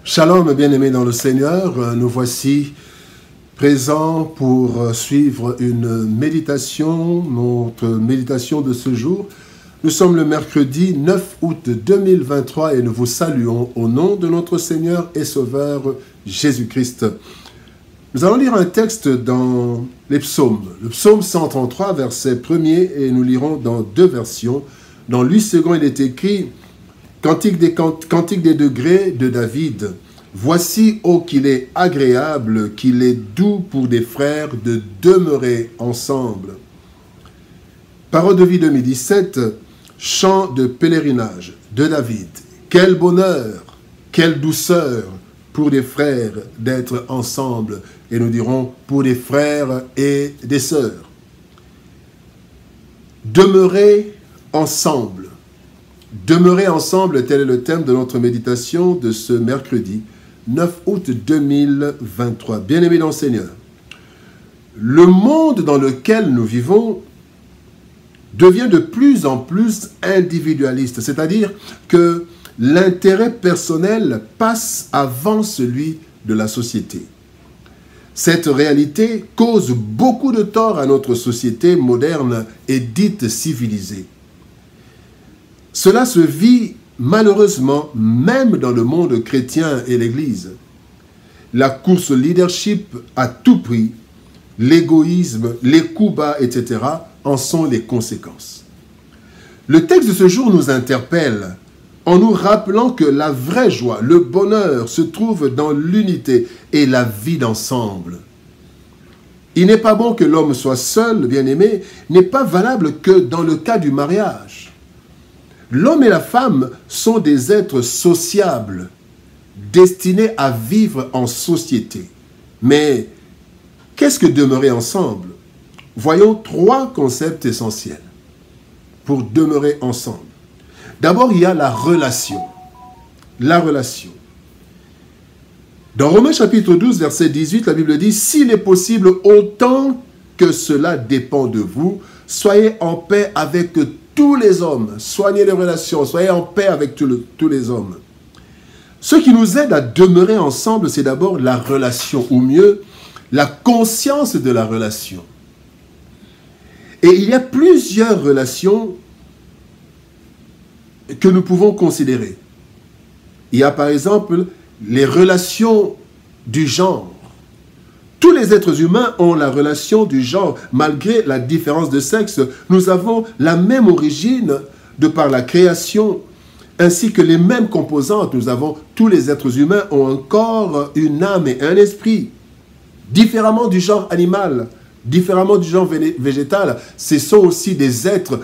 Shalom, bien-aimés dans le Seigneur, nous voici présents pour suivre une méditation, notre méditation de ce jour. Nous sommes le mercredi 9 août 2023 et nous vous saluons au nom de notre Seigneur et Sauveur Jésus-Christ. Nous allons lire un texte dans les psaumes, le psaume 133, verset 1er, et nous lirons dans deux versions. Dans lui second, il est écrit « Cantique des degrés de David. Voici, ô qu'il est agréable, qu'il est doux pour des frères de demeurer ensemble. » Parole de vie 2017, chant de pèlerinage de David. Quel bonheur, quelle douceur pour des frères d'être ensemble. Et nous dirons pour des frères et des sœurs. Demeurer ensemble. Demeurer ensemble, tel est le thème de notre méditation de ce mercredi 9 août 2023. Bien-aimés dans le Seigneur, le monde dans lequel nous vivons devient de plus en plus individualiste, c'est-à-dire que l'intérêt personnel passe avant celui de la société. Cette réalité cause beaucoup de tort à notre société moderne et dite civilisée. Cela se vit malheureusement même dans le monde chrétien et l'Église. La course au leadership à tout prix, l'égoïsme, les coups bas, etc. en sont les conséquences. Le texte de ce jour nous interpelle en nous rappelant que la vraie joie, le bonheur se trouve dans l'unité et la vie d'ensemble. Il n'est pas bon que l'homme soit seul, bien-aimé, n'est pas valable que dans le cas du mariage. L'homme et la femme sont des êtres sociables, destinés à vivre en société. Mais qu'est-ce que demeurer ensemble? Voyons trois concepts essentiels pour demeurer ensemble. D'abord, il y a la relation. La relation. Dans Romains chapitre 12, verset 18, la Bible dit « S'il est possible, autant que cela dépend de vous, soyez en paix avec tous les hommes. » Soignez les relations, soyez en paix avec tous les hommes. Ce qui nous aide à demeurer ensemble, c'est d'abord la relation, ou mieux, la conscience de la relation. Et il y a plusieurs relations que nous pouvons considérer. Il y a par exemple les relations du genre. Tous les êtres humains ont la relation du genre. Malgré la différence de sexe, nous avons la même origine de par la création, ainsi que les mêmes composantes. Tous les êtres humains ont un corps, une âme et un esprit. Différemment du genre animal, différemment du genre végétal, ce sont aussi des êtres,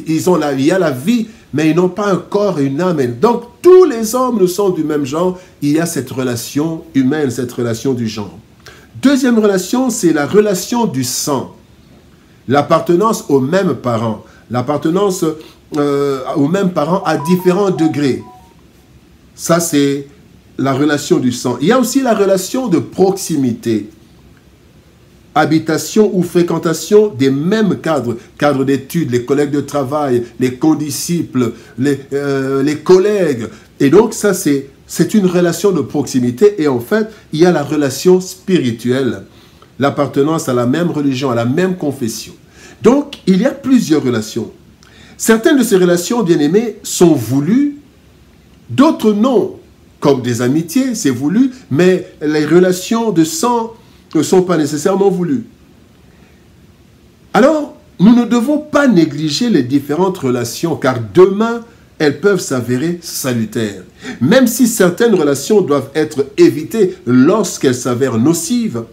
il y a la vie, mais ils n'ont pas un corps et une âme. Donc, tous les hommes nous sont du même genre. Il y a cette relation humaine, cette relation du genre. Deuxième relation, c'est la relation du sang. L'appartenance aux mêmes parents. L'appartenance aux mêmes parents à différents degrés. Ça, c'est la relation du sang. Il y a aussi la relation de proximité. Habitation ou fréquentation des mêmes cadres d'études, les collègues de travail, les condisciples, les collègues. Et donc ça, c'est une relation de proximité. Et en fait, il y a la relation spirituelle, l'appartenance à la même religion, à la même confession. Donc, il y a plusieurs relations. Certaines de ces relations, bien-aimées, sont voulues, d'autres non. Comme des amitiés, c'est voulu, mais les relations de sang ne sont pas nécessairement voulues. Alors, nous ne devons pas négliger les différentes relations, car demain, elles peuvent s'avérer salutaires. Même si certaines relations doivent être évitées lorsqu'elles s'avèrent nocives,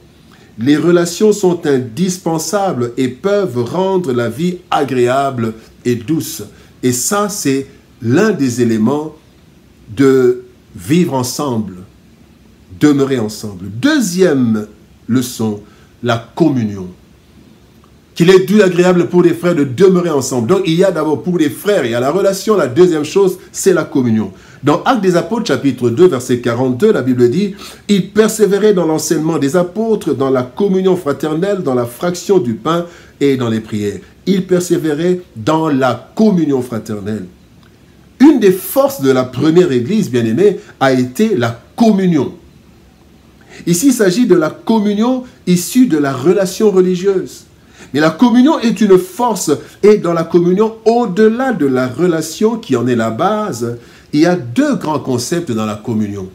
les relations sont indispensables et peuvent rendre la vie agréable et douce. Et ça, c'est l'un des éléments de vivre ensemble, demeurer ensemble. Deuxième leçon, la communion. Qu'il est doux et agréable pour les frères de demeurer ensemble. Donc, il y a d'abord pour les frères, il y a la relation. La deuxième chose, c'est la communion. Dans Actes des Apôtres, chapitre 2, verset 42, la Bible dit « Ils persévéraient dans l'enseignement des apôtres, dans la communion fraternelle, dans la fraction du pain et dans les prières. » Ils persévéraient dans la communion fraternelle. Une des forces de la première Église, bien-aimés, a été la communion. Ici, il s'agit de la communion issue de la relation religieuse. Mais la communion est une force, et dans la communion, au-delà de la relation qui en est la base, il y a deux grands concepts dans la communion.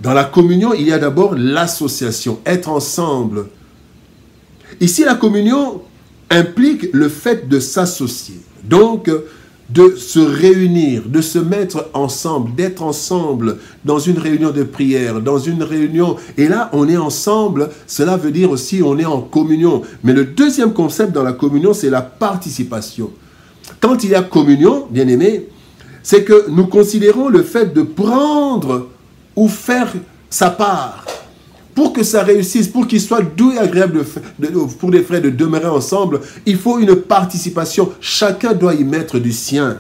Dans la communion, il y a d'abord l'association, être ensemble. Ici, la communion implique le fait de s'associer, donc de se réunir, de se mettre ensemble, d'être ensemble dans une réunion de prière, dans une réunion. Et là, on est ensemble, cela veut dire aussi on est en communion. Mais le deuxième concept dans la communion, c'est la participation. Quand il y a communion, bien aimé, c'est que nous considérons le fait de prendre ou faire sa part. Pour que ça réussisse, pour qu'il soit doux et agréable pour les frères de demeurer ensemble, il faut une participation. Chacun doit y mettre du sien.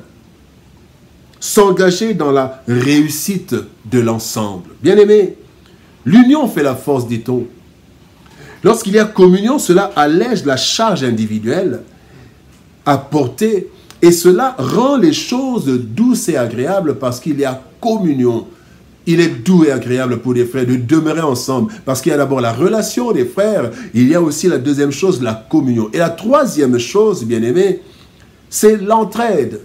S'engager dans la réussite de l'ensemble. Bien aimé, l'union fait la force, dit-on. Lorsqu'il y a communion, cela allège la charge individuelle à porter et cela rend les choses douces et agréables parce qu'il y a communion. Il est doux et agréable pour les frères de demeurer ensemble. Parce qu'il y a d'abord la relation des frères. Il y a aussi la deuxième chose, la communion. Et la troisième chose, bien aimé, c'est l'entraide.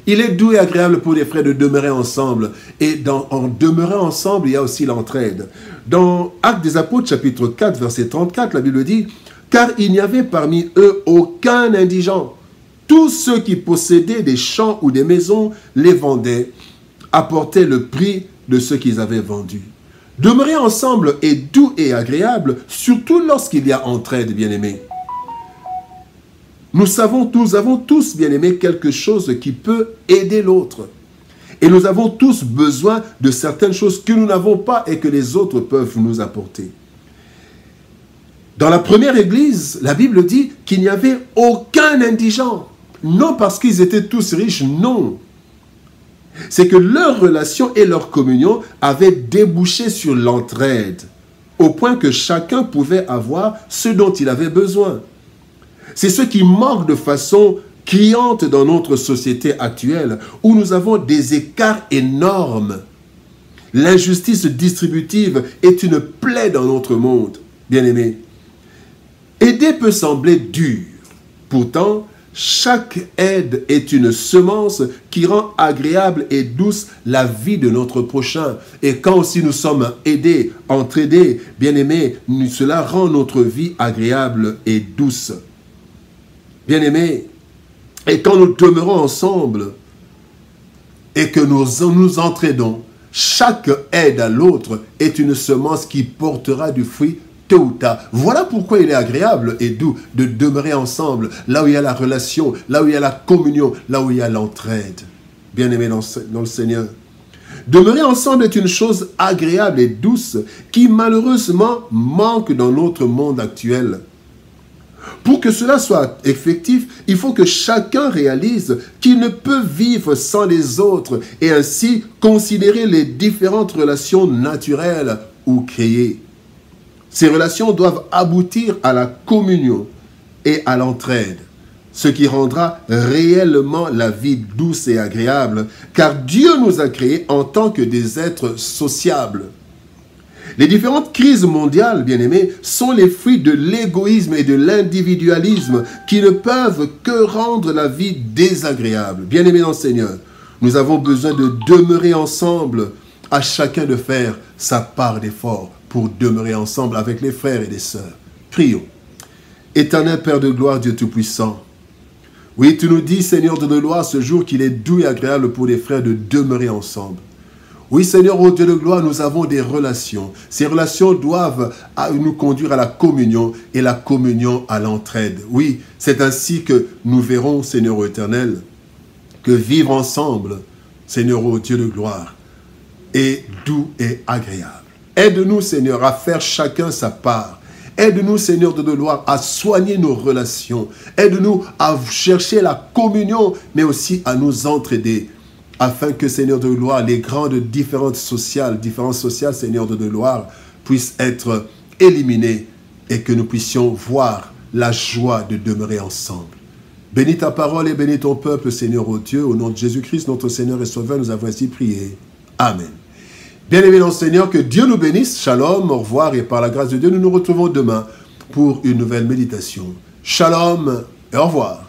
Il est doux et agréable pour les frères de demeurer ensemble. Et en demeurant ensemble, il y a aussi l'entraide. Dans Actes des Apôtres, chapitre 4, verset 34, la Bible dit « Car il n'y avait parmi eux aucun indigent. Tous ceux qui possédaient des champs ou des maisons les vendaient, apportaient le prix de ce qu'ils avaient vendu. » Demeurer ensemble est doux et agréable, surtout lorsqu'il y a entraide, bien-aimés. Nous avons tous, bien-aimés, quelque chose qui peut aider l'autre. Et nous avons tous besoin de certaines choses que nous n'avons pas et que les autres peuvent nous apporter. Dans la première église, la Bible dit qu'il n'y avait aucun indigent. Non parce qu'ils étaient tous riches, non. C'est que leur relation et leur communion avaient débouché sur l'entraide, au point que chacun pouvait avoir ce dont il avait besoin. C'est ce qui manque de façon criante dans notre société actuelle, où nous avons des écarts énormes. L'injustice distributive est une plaie dans notre monde, bien-aimés. Aider peut sembler dur, pourtant, chaque aide est une semence qui rend agréable et douce la vie de notre prochain. Et quand aussi nous sommes aidés, entraidés, bien-aimés, cela rend notre vie agréable et douce. Bien-aimés, et quand nous demeurons ensemble et que nous nous entraidons, chaque aide à l'autre est une semence qui portera du fruit tôt ou tard. Voilà pourquoi il est agréable et doux de demeurer ensemble, là où il y a la relation, là où il y a la communion, là où il y a l'entraide. Bien-aimés dans le Seigneur. Demeurer ensemble est une chose agréable et douce qui malheureusement manque dans notre monde actuel. Pour que cela soit effectif, il faut que chacun réalise qu'il ne peut vivre sans les autres et ainsi considérer les différentes relations naturelles ou créées. Ces relations doivent aboutir à la communion et à l'entraide, ce qui rendra réellement la vie douce et agréable, car Dieu nous a créés en tant que des êtres sociables. Les différentes crises mondiales, bien-aimés, sont les fruits de l'égoïsme et de l'individualisme qui ne peuvent que rendre la vie désagréable. Bien-aimés dans le Seigneur, nous avons besoin de demeurer ensemble, à chacun de faire sa part d'effort pour demeurer ensemble avec les frères et les sœurs. Prions. Éternel Père de gloire, Dieu Tout-Puissant, oui, tu nous dis, Seigneur de gloire, ce jour qu'il est doux et agréable pour les frères de demeurer ensemble. Oui, Seigneur, ô Dieu de gloire, nous avons des relations. Ces relations doivent nous conduire à la communion et la communion à l'entraide. Oui, c'est ainsi que nous verrons, Seigneur éternel, que vivre ensemble, Seigneur, ô Dieu de gloire, est doux et agréable. Aide-nous, Seigneur, à faire chacun sa part. Aide-nous, Seigneur de gloire, à soigner nos relations. Aide-nous à chercher la communion, mais aussi à nous entraider. Afin que, Seigneur de gloire, les grandes différences sociales, Seigneur de gloire, puissent être éliminées et que nous puissions voir la joie de demeurer ensemble. Bénis ta parole et bénis ton peuple, Seigneur, ô Dieu. Au nom de Jésus-Christ, notre Seigneur et Sauveur, nous avons ainsi prié. Amen. Bien-aimés dans le Seigneur, que Dieu nous bénisse. Shalom, au revoir, et par la grâce de Dieu, nous nous retrouvons demain pour une nouvelle méditation. Shalom et au revoir.